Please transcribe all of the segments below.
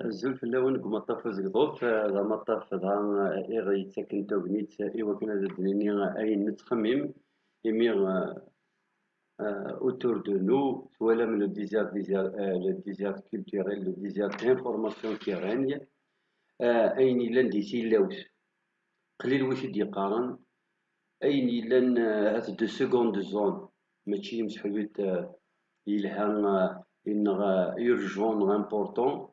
الزول في اللون قمطاف زقطوف ذا مطاف ذا إغا يتسكن توقنيت إوا كنا زدنيني أين نتخمم إميغ autour de nous, soit même le désert culturel, le désert d'information qui règne, أين يلان دي سيلاوس قليل واش يقارن أين يلان هاد دو سكوند زون ماشي مسحويت يلها إنغ urgent important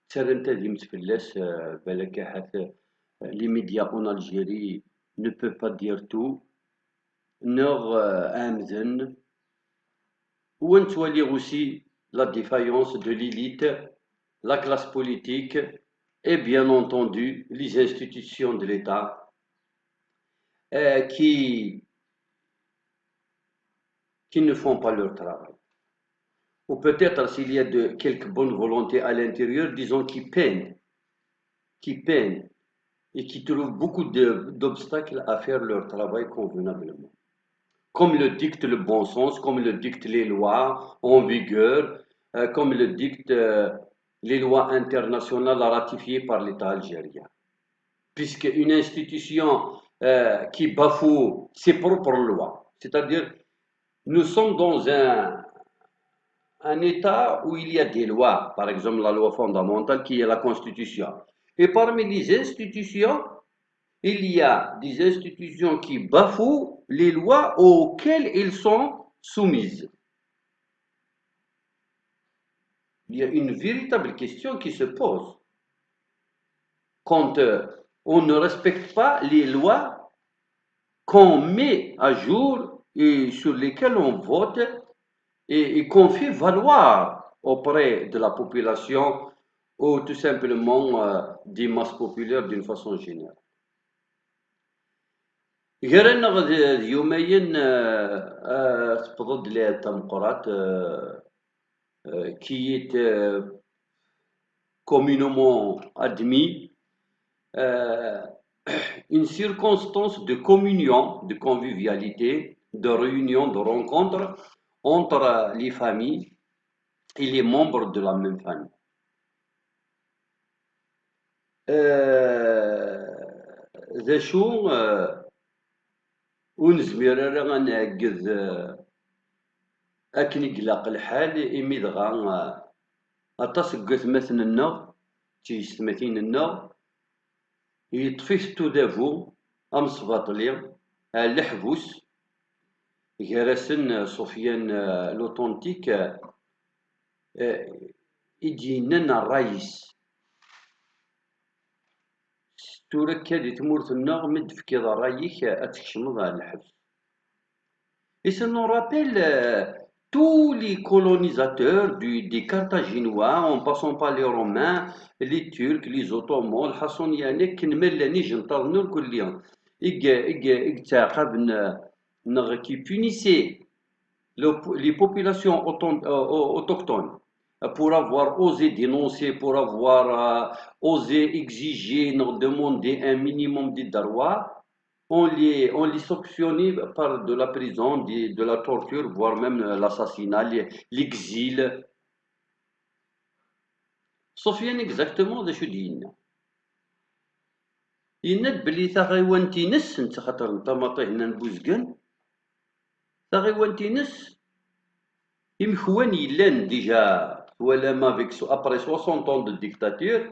تسالنت ديمت فلاس بالك حتى les médias en Algérie ne peuvent pas dire tout نوغ أمزن ونتولي aussi la défaillance de l'élite, la classe politique et bien entendu les institutions de l'État qui ne font pas leur travail. Ou peut-être s'il y a quelques bonnes volontés à l'intérieur, disons qui peinent et qui trouvent beaucoup d'obstacles à faire leur travail convenablement. Comme le dicte le bon sens, comme le dictent les lois en vigueur, comme le dictent les lois internationales ratifiées par l'État algérien. Puisque une institution qui bafoue ses propres lois, c'est-à-dire nous sommes dans un État où il y a des lois, par exemple la loi fondamentale qui est la Constitution. Et parmi les institutions, il y a des institutions qui bafouent les lois auxquelles elles sont soumises. Il y a une véritable question qui se pose. Quand on ne respecte pas les lois qu'on met à jour et sur lesquelles on vote et qu'on fait valoir auprès de la population ou tout simplement des masses populaires d'une façon générale. غير غد يوميا تفضل لي تمقرات qui est communément admis une circonstance de communion, de convivialité, de réunion, de rencontre entre les familles et les membres de la même famille. ذا شو ونزمير راه غنعقد أكن يقلق الحال إمي دغا أطاس قثمثنا تيستمثيننا يطفي تودافو أمصباطلي الحبوس غرسن سفيان لوطونتيك يجينا الرئيس توركا دي تمورتنا مد في كذا رايك أتكشمض على الحبس. Et ça nous rappelle tous les colonisateurs des Carthaginois, en passant par les Romains, les Turcs, les Ottomans, les Hassanianiques, qui ne mêlent pas qui punissaient les populations autochtones pour avoir osé dénoncer, pour avoir osé exiger, demander un minimum de droits. On les sanctionnait par de la prison, de la torture, voire même l'assassinat, l'exil. Sofiane exactement de ce qu'il يند بلي تاغيوانتينس انت خاطر نتا ماطي هنا نبوزكن تاغيوانتينس يمخوان يلان ديجا ولا ما افيك après 60 ans de dictature.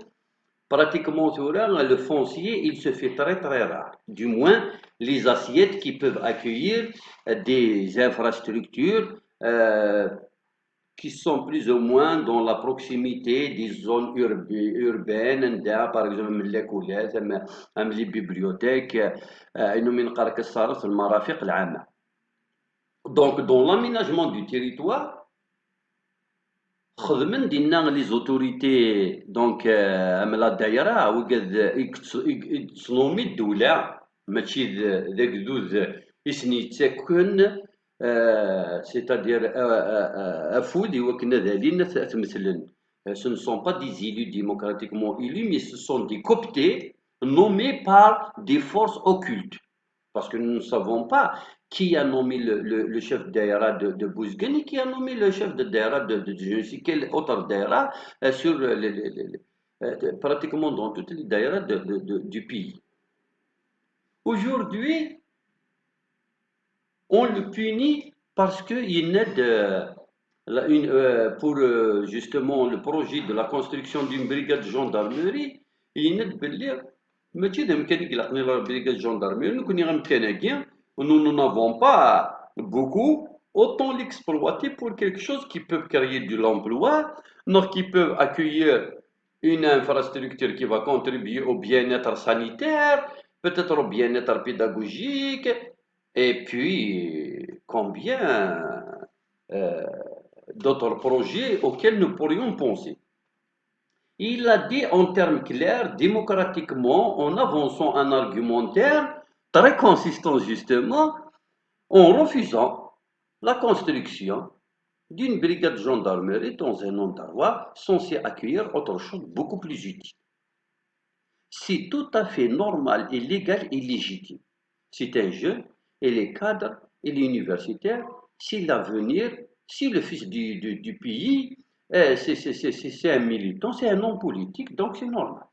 Pratiquement, le foncier, il se fait très très rare. Du moins, les assiettes qui peuvent accueillir des infrastructures qui sont plus ou moins dans la proximité des zones urbaines, par exemple les bibliothèques, donc dans l'aménagement du territoire, خدمن دينا لي زوتوريتي دونك املا الدايره وقد يتصنومي الدوله ماشي ذاك ذوذ اسني تكون سيتادير افود وكنا ذالين تمثلن ce ne sont pas des élus démocratiquement élus mais ce sont des cooptés nommés par des forces occultes Parce que nous ne savons pas qui a nommé le chef d'aéra de Bouzguen et qui a nommé le chef de d'aéra de je ne sais quel autre d'aéra sur pratiquement dans toutes les d'aéra du pays. Aujourd'hui, on le punit parce qu'il aide pour justement le projet de la construction d'une brigade de gendarmerie. Il aide باللي ماشي ده mécanique la brigade de gendarmerie nous connaissons bien nous n'avons pas beaucoup autant l'exploiter pour quelque chose qui peut créer de l'emploi non qui peut accueillir une infrastructure qui va contribuer au bien-être sanitaire peut-être au bien-être pédagogique et puis combien euh, d'autres projets auxquels nous pourrions penser. Il a dit en termes clairs, démocratiquement, en avançant un argumentaire très consistant justement, en refusant la construction d'une brigade de gendarmerie dans un endroit censé accueillir autre chose beaucoup plus utile. C'est tout à fait normal et légal et légitime. C'est un jeune, il est cadre, il est universitaire, c'est l'avenir, c'est le fils du pays, c'est un militant, c'est un homme politique, donc c'est normal.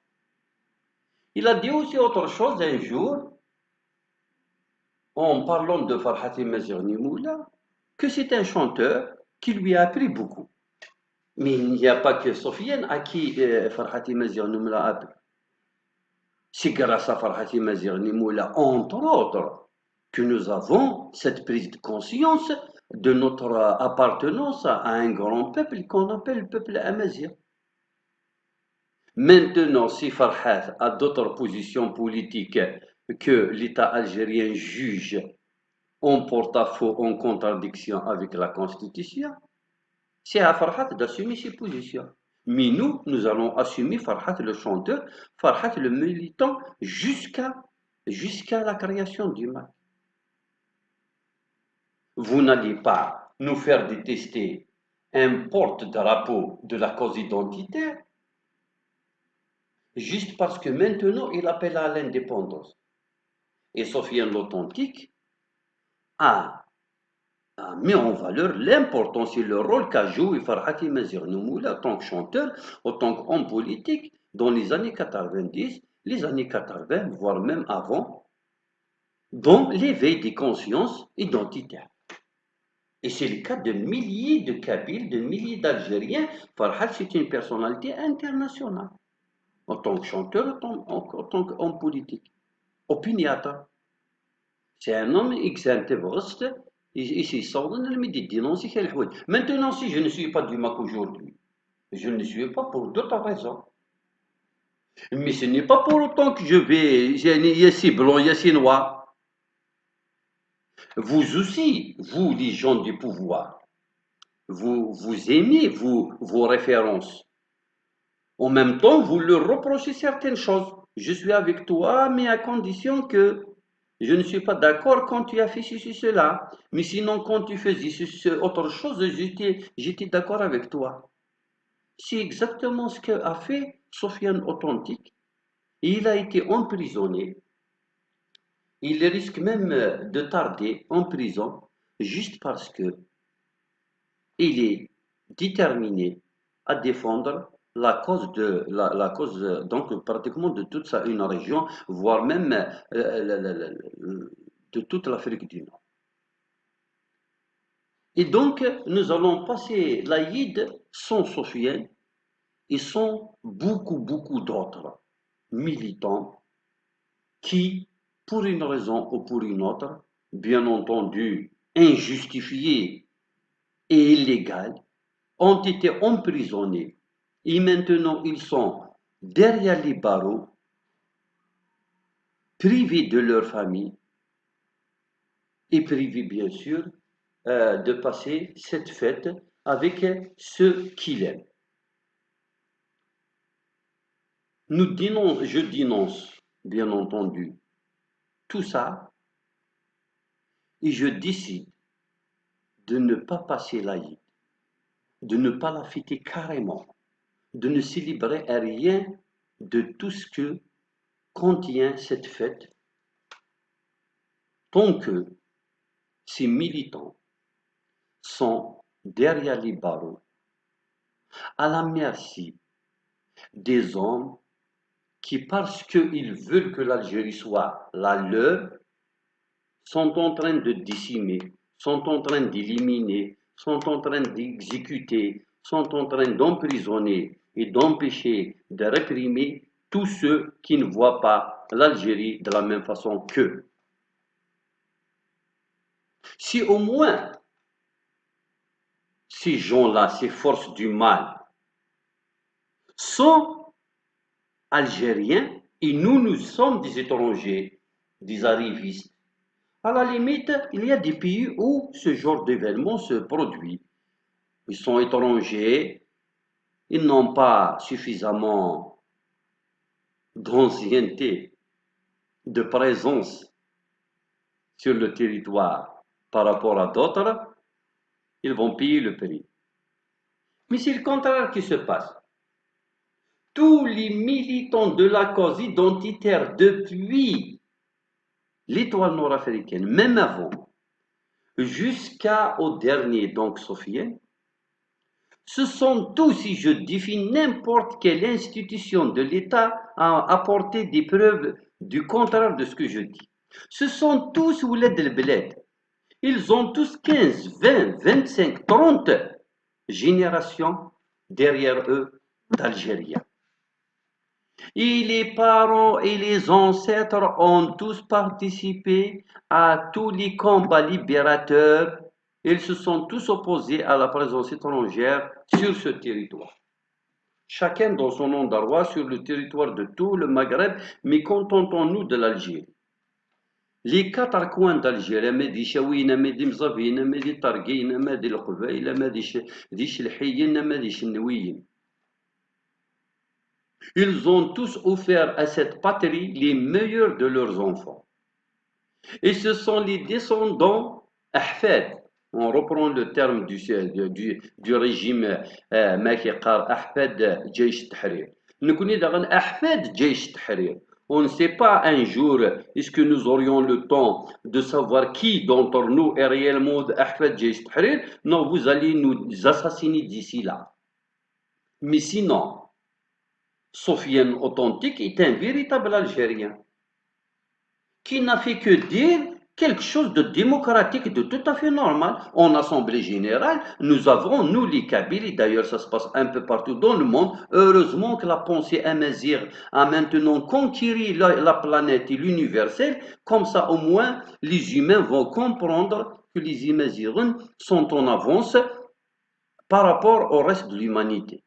Il a dit aussi autre chose un jour, en parlant de Farhati Mazirni-Moula, que c'est un chanteur qui lui a appris beaucoup. Mais il n'y a pas que Sofiane à qui Farhati Mazirni-Moula a appris. C'est grâce à Farhati Mazirni-Moula, entre autres, que nous avons cette prise de conscience de notre appartenance à un grand peuple qu'on appelle le peuple amazigh. Maintenant, si Farhat a d'autres positions politiques que l'État algérien juge en porte-à-faux, en contradiction avec la Constitution, c'est à Farhat d'assumer ses positions. Mais nous allons assumer Farhat le chanteur, Farhat le militant jusqu'à la création du mal. Vous n'allez pas nous faire détester un porte-drapeau de la cause identitaire juste parce que maintenant il appelle à l'indépendance. Et Sofiane l'Authentique a mis en valeur l'importance et le rôle qu'a joué Farhati Mazirni-Moula en tant que chanteur, en tant qu'homme politique dans les années 90, les années 80, voire même avant, dans l'éveil des consciences identitaires. Et c'est le cas de milliers de Kabyles, de milliers d'Algériens. Farhat, c'est une personnalité internationale, en tant que chanteur, en tant qu'homme politique, opiniâtre. C'est un homme excentriste. Ici, maintenant, si je ne suis pas du MAC aujourd'hui, je ne le suis pas pour d'autres raisons. Mais ce n'est pas pour autant que je vais, il y a si blanc, il y a si noir. Vous aussi, vous, les gens du pouvoir, vous aimez vos références. En même temps, vous leur reprochez certaines choses. Je suis avec toi, mais à condition que je ne suis pas d'accord quand tu as fait ceci, cela. Mais sinon, quand tu faisais autre chose, j'étais d'accord avec toi. C'est exactement ce qu'a fait Sofiane Authentique. Il a été emprisonné. Il risque même de tarder en prison juste parce que il est déterminé à défendre la cause donc pratiquement de toute une région, voire même de toute l'Afrique du Nord. Et donc, nous allons passer l'Aïd sans Sofiane et sans beaucoup d'autres militants qui, pour une raison ou pour une autre, bien entendu injustifiée et illégale, ont été emprisonnés et maintenant ils sont derrière les barreaux, privés de leur famille et privés bien sûr de passer cette fête avec ceux qu'ils aiment. Je dénonce bien entendu tout ça et je décide de ne pas passer l'Aïd, de ne pas la fêter carrément, de ne célébrer rien de tout ce que contient cette fête tant que ces militants sont derrière les barreaux, à la merci des hommes qui, parce qu'ils veulent que l'Algérie soit la leur, sont en train de décimer, sont en train d'éliminer, sont en train d'exécuter, sont en train d'emprisonner et d'empêcher, de réprimer tous ceux qui ne voient pas l'Algérie de la même façon qu'eux. Si au moins ces gens-là, ces forces du mal, sont algériens et nous sommes des étrangers, des arrivistes, à la limite, il y a des pays où ce genre d'événement se produit. Ils sont étrangers, ils n'ont pas suffisamment d'ancienneté, de présence sur le territoire par rapport à d'autres, ils vont payer le prix. Mais c'est le contraire qui se passe. Tous les militants de la cause identitaire depuis l'étoile nord-africaine, même avant, jusqu'au dernier, donc Sofiane, ce sont tous, si je défie n'importe quelle institution de l'État, à apporter des preuves du contraire de ce que je dis. Ce sont tous Ouled el-Beled. Ils ont tous 15, 20, 25, 30 générations derrière eux d'Algériens. Et les parents et les ancêtres ont tous participé à tous les combats libérateurs. Ils se sont tous opposés à la présence étrangère sur ce territoire. Chacun dans son nom d'arroi sur le territoire de tout le Maghreb, mais contentons-nous de l'Algérie. Les quatre coins d'Algérie, Medi Chawina, Medi Mzavina, Medi Targuina, Medi L'Qbaïla, Medi Chelhiyin, Medi Chenouyin. Ils ont tous offert à cette patrie les meilleurs de leurs enfants. Et ce sont les descendants Ahfad. On reprend le terme du régime Makikar, Ahfad Jaish Tahrir. Nous connaissons Ahfad Jaish Tahrir. On ne sait pas un jour, est-ce que nous aurions le temps de savoir qui d'entre nous est réellement Ahfad Jaish Tahrir? Non, vous allez nous assassiner d'ici là. Mais sinon, Sofiane authentique est un véritable Algérien qui n'a fait que dire quelque chose de démocratique, de tout à fait normal. En Assemblée générale, nous avons, nous les Kabyles, d'ailleurs ça se passe un peu partout dans le monde, heureusement que la pensée amazigh a maintenant conquis la planète et l'universel, comme ça au moins les humains vont comprendre que les Imazighuns sont en avance par rapport au reste de l'humanité.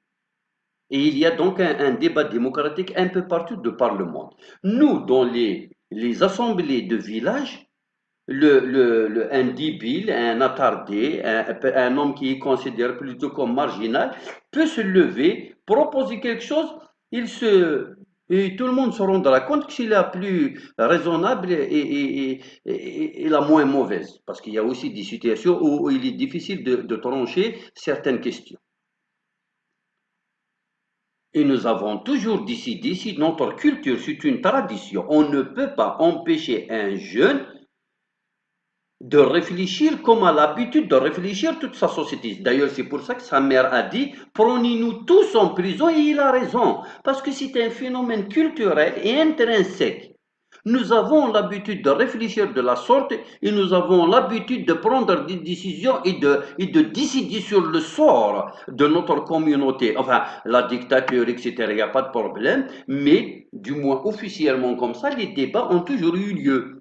Et il y a donc un débat démocratique un peu partout de par le monde. Nous, dans les assemblées de village, un débile, un attardé, un homme qui est considéré plutôt comme marginal, peut se lever, proposer quelque chose, et tout le monde se rendra compte que c'est la plus raisonnable et la moins mauvaise. Parce qu'il y a aussi des situations où il est difficile de trancher certaines questions. Et nous avons toujours décidé, si notre culture, c'est une tradition, on ne peut pas empêcher un jeune de réfléchir comme a l'habitude de réfléchir toute sa société. D'ailleurs, c'est pour ça que sa mère a dit, prenez-nous tous en prison, et il a raison, parce que c'est un phénomène culturel et intrinsèque. Nous avons l'habitude de réfléchir de la sorte et nous avons l'habitude de prendre des décisions et de décider sur le sort de notre communauté. Enfin, la dictature, etc., il n'y a pas de problème, mais du moins officiellement comme ça, les débats ont toujours eu lieu.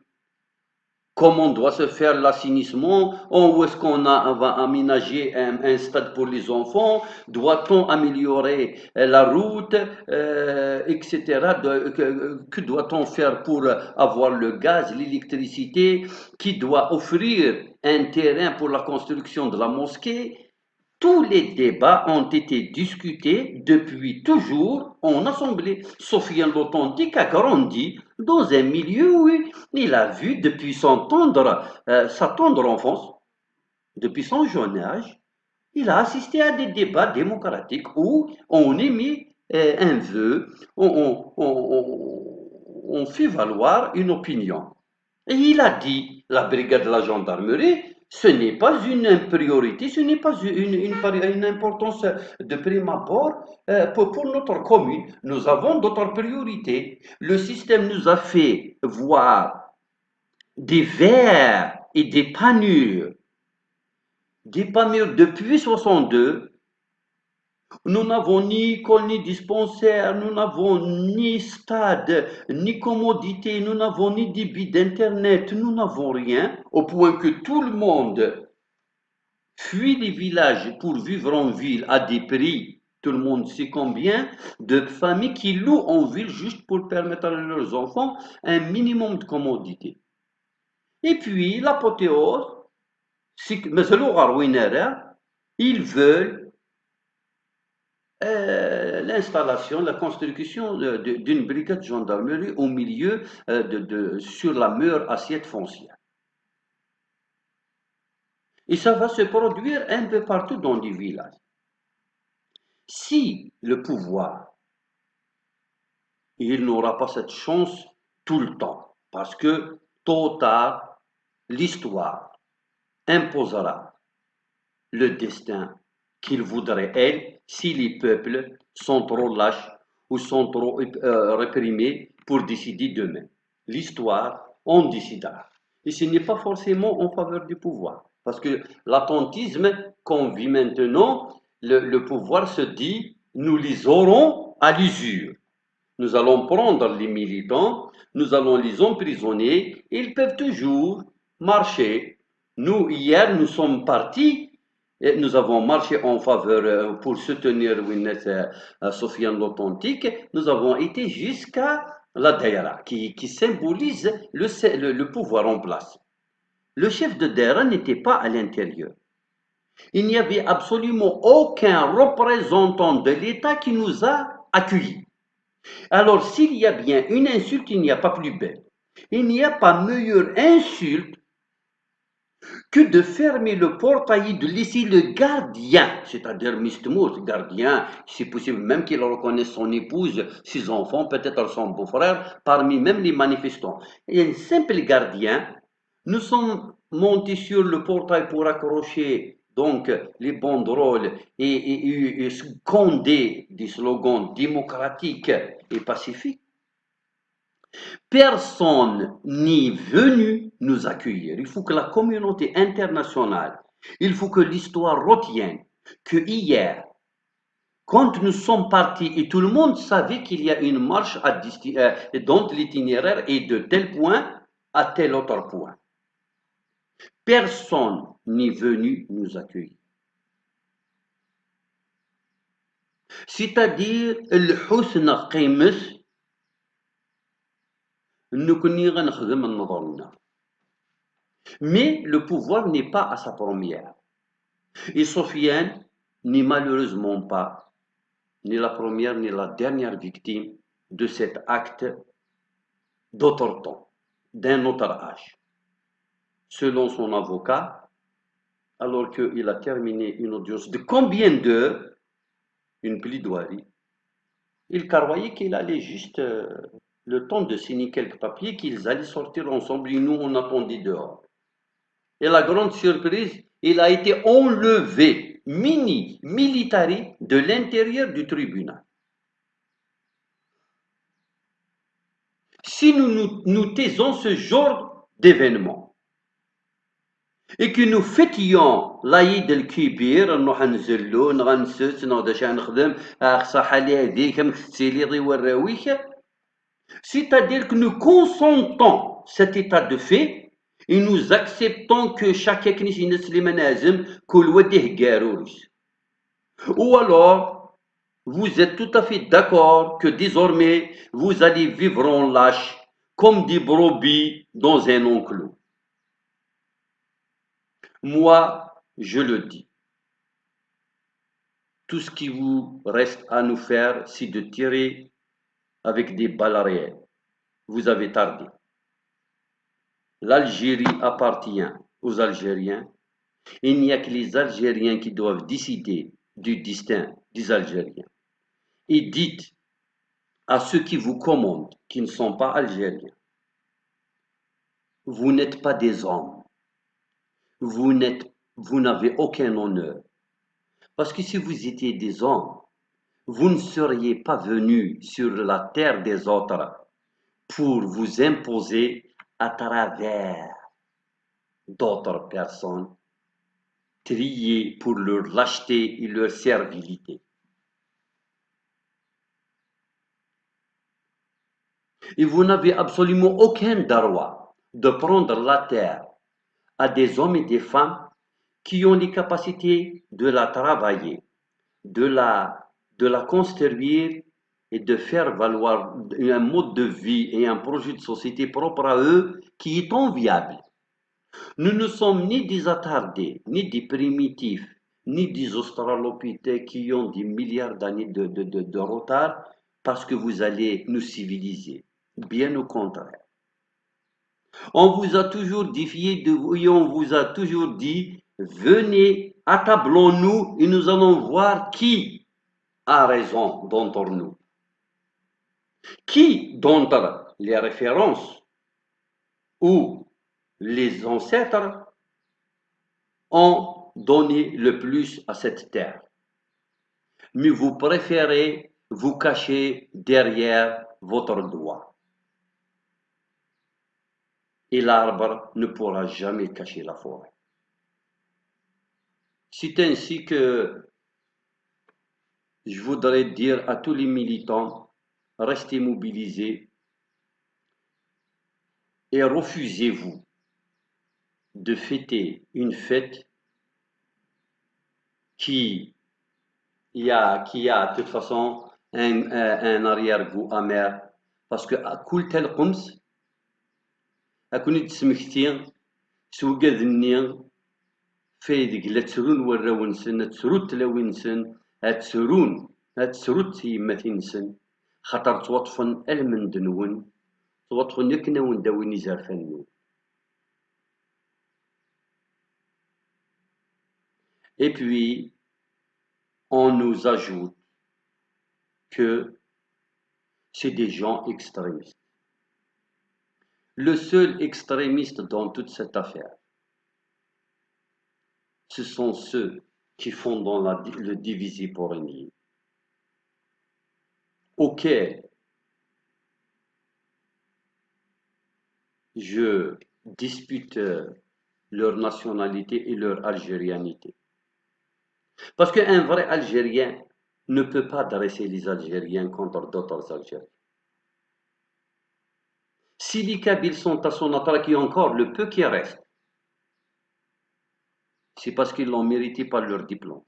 Comment doit se faire l'assainissement? Où est-ce qu'on va aménager un stade pour les enfants? Doit-on améliorer la route, etc. Que doit-on faire pour avoir le gaz, l'électricité? Qui doit offrir un terrain pour la construction de la mosquée? Tous les débats ont été discutés depuis toujours en assemblée. Sofiane l'Authentique a grandi dans un milieu où il a vu depuis sa tendre enfance, depuis son jeune âge, il a assisté à des débats démocratiques où on émet un vœu, on fait valoir une opinion. Et il a dit, la brigade de la gendarmerie, ce n'est pas une priorité, ce n'est pas une importance de prime abord pour notre commune. Nous avons d'autres priorités. Le système nous a fait voir des verres et des panures depuis 62. Nous n'avons ni école ni dispensaire, nous n'avons ni stade, ni commodité, nous n'avons ni débit d'internet, nous n'avons rien, au point que tout le monde fuit les villages pour vivre en ville à des prix. Tout le monde sait combien de familles qui louent en ville juste pour permettre à leurs enfants un minimum de commodité. Et puis, l'apothéose, c'est que, ils veulent l'installation, la construction d'une brigade de gendarmerie au milieu, sur la meilleure assiette foncière. Et ça va se produire un peu partout dans les villages. Si le pouvoir, il n'aura pas cette chance tout le temps, parce que tôt ou tard, l'histoire imposera le destin qu'il voudrait, elle, si les peuples sont trop lâches ou sont trop réprimés pour décider d'eux-mêmes. L'histoire, on décidera. Et ce n'est pas forcément en faveur du pouvoir. Parce que l'attentisme qu'on vit maintenant, le pouvoir se dit, nous les aurons à l'usure. Nous allons prendre les militants, nous allons les emprisonner, ils peuvent toujours marcher. Nous, hier, nous sommes partis, et nous avons marché en faveur pour soutenir Sofiane l'Authentique. Nous avons été jusqu'à la Daïra, qui symbolise le pouvoir en place. Le chef de Daïra n'était pas à l'intérieur. Il n'y avait absolument aucun représentant de l'État qui nous a accueillis. Alors, s'il y a bien une insulte, il n'y a pas plus belle. Il n'y a pas meilleure insulte que de fermer le portail et de laisser le gardien, c'est-à-dire Mistmour, gardien, c'est possible même qu'il reconnaisse son épouse, ses enfants, peut-être son beau-frère, parmi même les manifestants. Et un simple gardien, nous sommes montés sur le portail pour accrocher donc les banderoles et scander des slogans démocratiques et pacifiques. Personne n'est venu nous accueillir. Il faut que la communauté internationale, il faut que l'histoire retienne que hier, quand nous sommes partis et tout le monde savait qu'il y a une marche dont l'itinéraire est de tel point à tel autre point. Personne n'est venu nous accueillir. C'est-à-dire, le husna qimis, mais le pouvoir n'est pas à sa première. Et Sofiane n'est malheureusement pas ni la première ni la dernière victime de cet acte d'autre temps, d'un autre âge. Selon son avocat, alors qu'il a terminé une audience de combien d'heures, une plaidoirie, il croyait qu'il allait juste le temps de signer quelques papiers, qu'ils allaient sortir ensemble et nous on attendait dehors. Et la grande surprise, il a été enlevé, militari, de l'intérieur du tribunal. Si nous taisons ce genre d'événement et que nous fêtions l'Aïd el-Kibir, c'est-à-dire que nous consentons cet état de fait et nous acceptons que chacun ou alors vous êtes tout à fait d'accord que désormais vous allez vivre en lâche comme des brebis dans un enclos. Moi, je le dis. Tout ce qui vous reste à nous faire, c'est de tirer avec des balles réelles. Vous avez tardé. L'Algérie appartient aux Algériens. Il n'y a que les Algériens qui doivent décider du destin des Algériens. Et dites à ceux qui vous commandent, qui ne sont pas Algériens, vous n'êtes pas des hommes. Vous n'avez aucun honneur. Parce que si vous étiez des hommes, vous ne seriez pas venus sur la terre des autres pour vous imposer à travers d'autres personnes, triées pour leur lâcheté et leur servilité. Et vous n'avez absolument aucun droit de prendre la terre à des hommes et des femmes qui ont les capacités de la travailler, de la construire et de faire valoir un mode de vie et un projet de société propre à eux qui est enviable. Nous ne sommes ni des attardés, ni des primitifs, ni des australopithèques qui ont des milliards d'années de retard parce que vous allez nous civiliser. Bien au contraire. On vous a toujours défié de vous et on vous a toujours dit, venez, attablons-nous et nous allons voir qui a raison d'entre nous. Qui d'entre les références ou les ancêtres ont donné le plus à cette terre. Mais vous préférez vous cacher derrière votre doigt. Et l'arbre ne pourra jamais cacher la forêt. C'est ainsi que je voudrais dire à tous les militants, restez mobilisés et refusez-vous de fêter une fête qui a de toute façon un arrière-goût amer. Parce que à كل القمص أكون تسمكتي سوقاد النيا فايدك لا تسرون وراونسن تسرود تلاوينسن هتسرود تيماتينسن خاطر توطفن المن دنون توطفن يكنا ونداوين يزرفنو. Et puis on nous ajoute que c'est des gens extrémistes. Le seul extrémiste dans toute cette affaire, ce sont ceux qui font dans le diviser pour régner, auxquels je dispute leur nationalité et leur algérianité. Parce qu'un vrai Algérien ne peut pas dresser les Algériens contre d'autres Algériens. Si les Kabyles sont à son attaque et encore le peu qui reste, c'est parce qu'ils l'ont mérité par leur diplôme.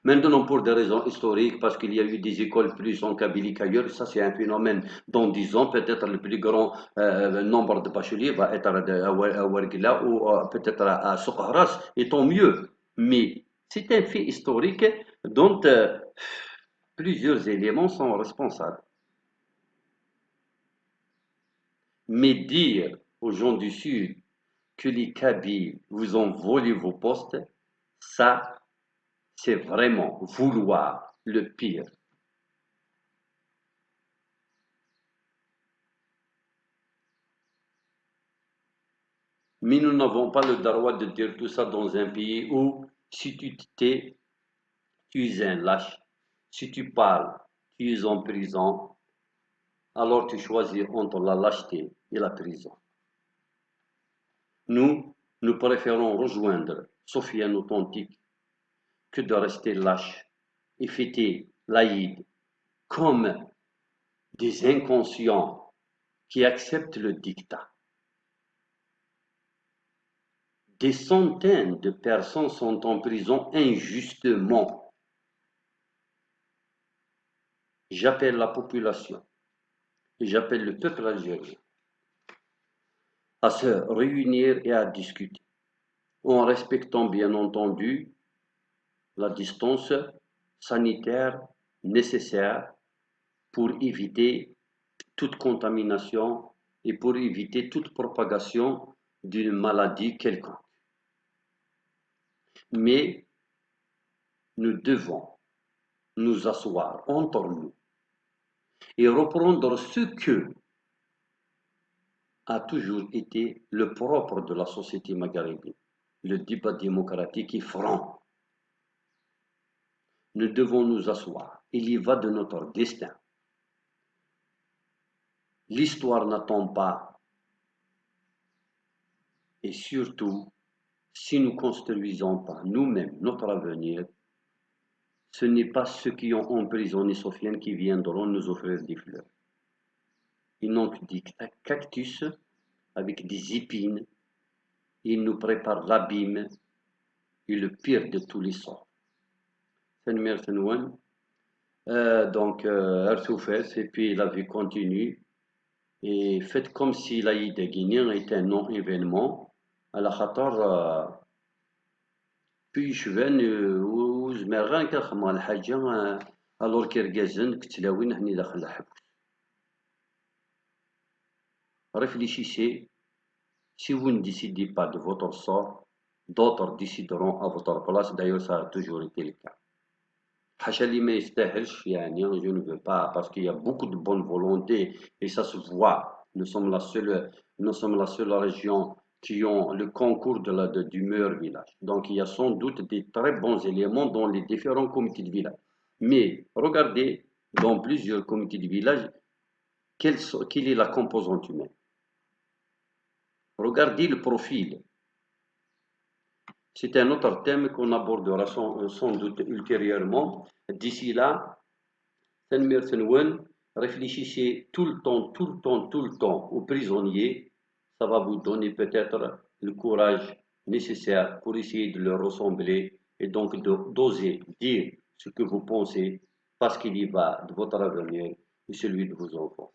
Maintenant, pour des raisons historiques, parce qu'il y a eu des écoles plus en Kabylie qu'ailleurs, ça c'est un phénomène. Dans 10 ans, peut-être le plus grand nombre de bacheliers va être à Ouargla ou peut-être à Soukharas, et tant mieux. Mais c'est un fait historique dont plusieurs éléments sont responsables. Mais dire aux gens du Sud que les Kabyles vous ont volé vos postes, ça, c'est vraiment vouloir le pire. Mais nous n'avons pas le droit de dire tout ça dans un pays où, si tu tais, tu es un lâche. Si tu parles, tu es en prison. Alors tu choisis entre la lâcheté et la prison. Nous préférons rejoindre Sofiane authentique que de rester lâche et fêter l'Aïd comme des inconscients qui acceptent le dictat. Des centaines de personnes sont en prison injustement. J'appelle la population et j'appelle le peuple algérien à se réunir et à discuter, en respectant bien entendu la distance sanitaire nécessaire pour éviter toute contamination et pour éviter toute propagation d'une maladie quelconque. Mais nous devons nous asseoir entre nous et reprendre ce que a toujours été le propre de la société maghrébine. Le débat démocratique est franc. Nous devons nous asseoir. Il y va de notre destin. L'histoire n'attend pas. Et surtout, si nous ne construisons pas nous-mêmes notre avenir, ce n'est pas ceux qui ont emprisonné Sofiane qui viendront nous offrir des fleurs. Ils n'ont que des cactus avec des épines. Ils nous préparent l'abîme et le pire de tous les sorts. Donc, et puis la vie continue. Et faites comme si l'Aïd guinéen était un non-événement. À la khatar, puis je viens ou je me rends كنخدموا على حاجة alors كيرجازن كتلاوين هني داخل الحبس. Réfléchissez, si vous ne décidez pas de votre sort, d'autres décideront à votre place. D'ailleurs, ça a toujours été le cas. حاشا اللي ما يستاهلش يعني je ne veux pas parce qu'il y a beaucoup de bonne volonté et ça se voit. Nous sommes la seule région qui ont le concours du meilleur village. Donc il y a sans doute des très bons éléments dans les différents comités de village. Mais regardez dans plusieurs comités de village quelle est la composante humaine. Regardez le profil. C'est un autre thème qu'on abordera sans doute ultérieurement. D'ici là, réfléchissez tout le temps aux prisonniers. Ça va vous donner peut-être le courage nécessaire pour essayer de leur ressembler et donc d'oser dire ce que vous pensez parce qu'il y va de votre avenir et celui de vos enfants.